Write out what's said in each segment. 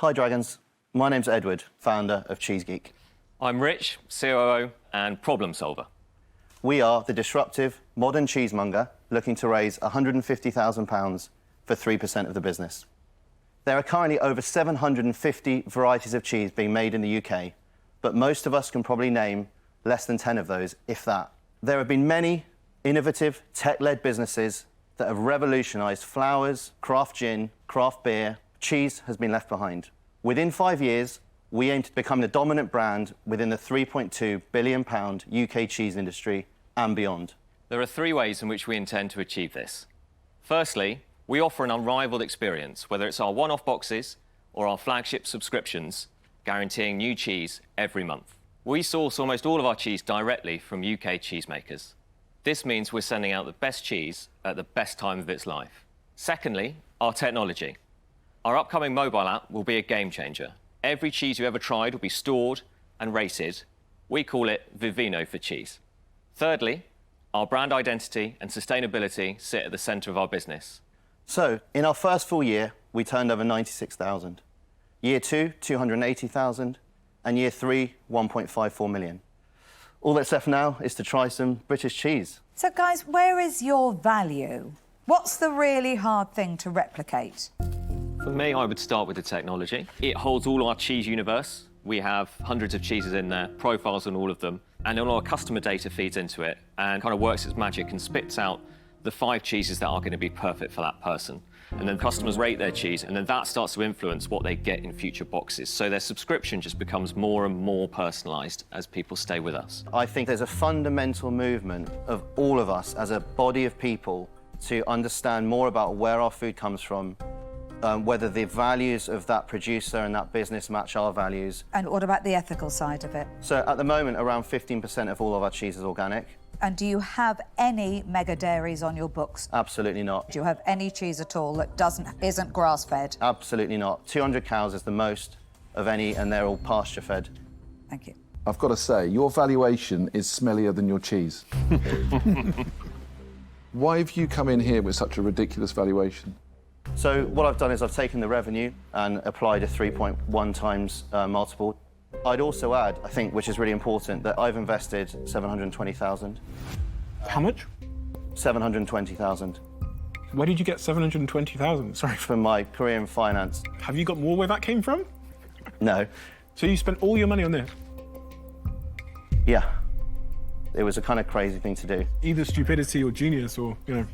Hi Dragons, my name's Edward, founder of Cheese Geek. I'm Rich, COO and problem solver. We are the disruptive, modern cheesemonger looking to raise £150,000 for 3% of the business. There are currently over 750 varieties of cheese being made in the UK, but most of us can probably name less than 10 of those, if that. There have been many innovative, tech-led businesses that have revolutionised flowers, craft gin, craft beer. Cheese has been left behind. Within 5 years, we aim to become the dominant brand within the £3.2 billion UK cheese industry and beyond. There are 3 ways in which we intend to achieve this. Firstly, we offer an unrivaled experience, whether it's our one-off boxes or our flagship subscriptions, guaranteeing new cheese every month. We source almost all of our cheese directly from UK cheesemakers. This means we're sending out the best cheese at the best time of its life. Secondly, our technology. Our upcoming mobile app will be a game changer. Every cheese you ever tried will be stored and rated. We call it Vivino for cheese. Thirdly, our brand identity and sustainability sit at the centre of our business. So, in our first full year, we turned over 96,000. Year 2, 280,000, and year 3, 1.54 million. All that's left now is to try some British cheese. So, guys, where is your value? What's the really hard thing to replicate? For me, I would start with the technology. It holds all our cheese universe. We have hundreds of cheeses in there, profiles on all of them, and all our customer data feeds into it and kind of works its magic and spits out the 5 cheeses that are going to be perfect for that person. And then customers rate their cheese, and then that starts to influence what they get in future boxes. So their subscription just becomes more and more personalised as people stay with us. I think there's a fundamental movement of all of us as a body of people to understand more about where our food comes from, whether the values of that producer and that business match our values. And what about the ethical side of it? So at the moment, around 15% of all of our cheese is organic. And do you have any mega dairies on your books? Absolutely not. Do you have any cheese at all that isn't grass-fed? Absolutely not. 200 cows is the most of any, and they're all pasture-fed. Thank you. I've got to say, your valuation is smellier than your cheese. Why have you come in here with such a ridiculous valuation? So what I've done is I've taken the revenue and applied a 3.1 times multiple. I'd also add, I think, which is really important, that I've invested 720,000. How much? 720,000. Where did you get 720,000? Sorry. From my career in finance. Have you got more where that came from? No. So you spent all your money on this? Yeah. It was a kind of crazy thing to do. Either stupidity or genius or, you know.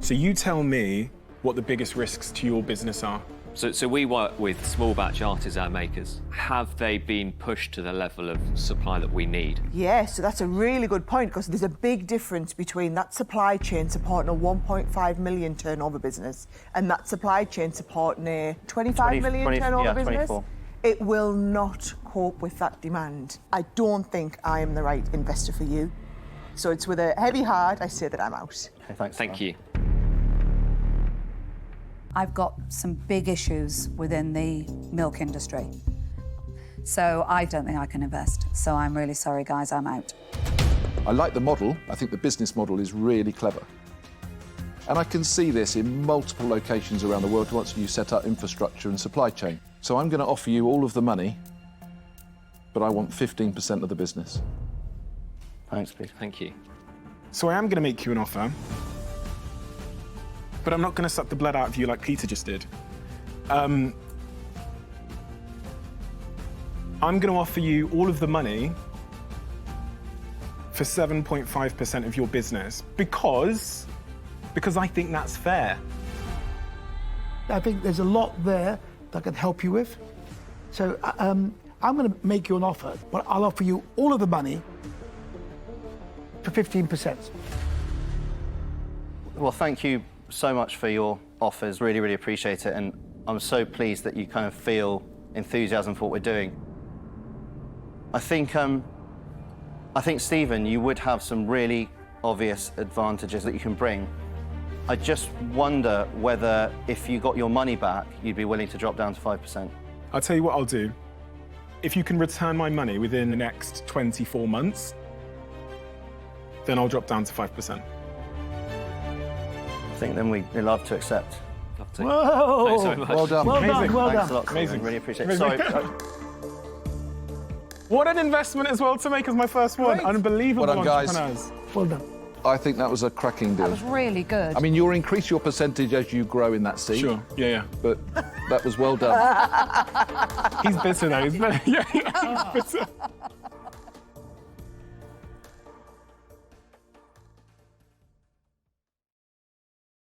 So you tell me what the biggest risks to your business are. So we work with small batch artisan makers. Have they been pushed to the level of supply that we need? Yeah, so that's a really good point, because there's a big difference between that supply chain supporting a 1.5 million turnover business and that supply chain supporting a 25 million turnover business. 24. It will not cope with that demand. I don't think I am the right investor for you. So it's with a heavy heart I say that I'm out. Okay, thanks. Thank you. I've got some big issues within the milk industry. So I don't think I can invest. So I'm really sorry, guys, I'm out. I like the model. I think the business model is really clever. And I can see this in multiple locations around the world once you set up infrastructure and supply chain. So I'm going to offer you all of the money, but I want 15% of the business. Thanks, Pete. Thank you. So I am going to make you an offer, but I'm not going to suck the blood out of you like Peter just did. I'm going to offer you all of the money for 7.5% of your business because I think that's fair. I think there's a lot there that I can help you with. So I'm going to make you an offer, but I'll offer you all of the money for 15%. Well, thank you so much for your offers. Really, really appreciate it. And I'm so pleased that you kind of feel enthusiasm for what we're doing. I think, Stephen, you would have some really obvious advantages that you can bring. I just wonder whether, if you got your money back, you'd be willing to drop down to 5%. I'll tell you what I'll do. If you can return my money within the next 24 months, then I'll drop down to 5%. I think then we'd love to accept Love to. Whoa! Thanks very much. Well done. Well done, Amazing. well Thanks done. a lot, Stephen. Amazing. Really appreciate it. Amazing. Sorry. What an investment as well to make as my first one. Great. Unbelievable Well done, guys. entrepreneurs. Well done. I think that was a cracking That deal. was really good. I mean, you'll increase your percentage as you grow in that seat. Sure, yeah. But that was well done. He's bitter though, isn't he? Yeah, he's bitter.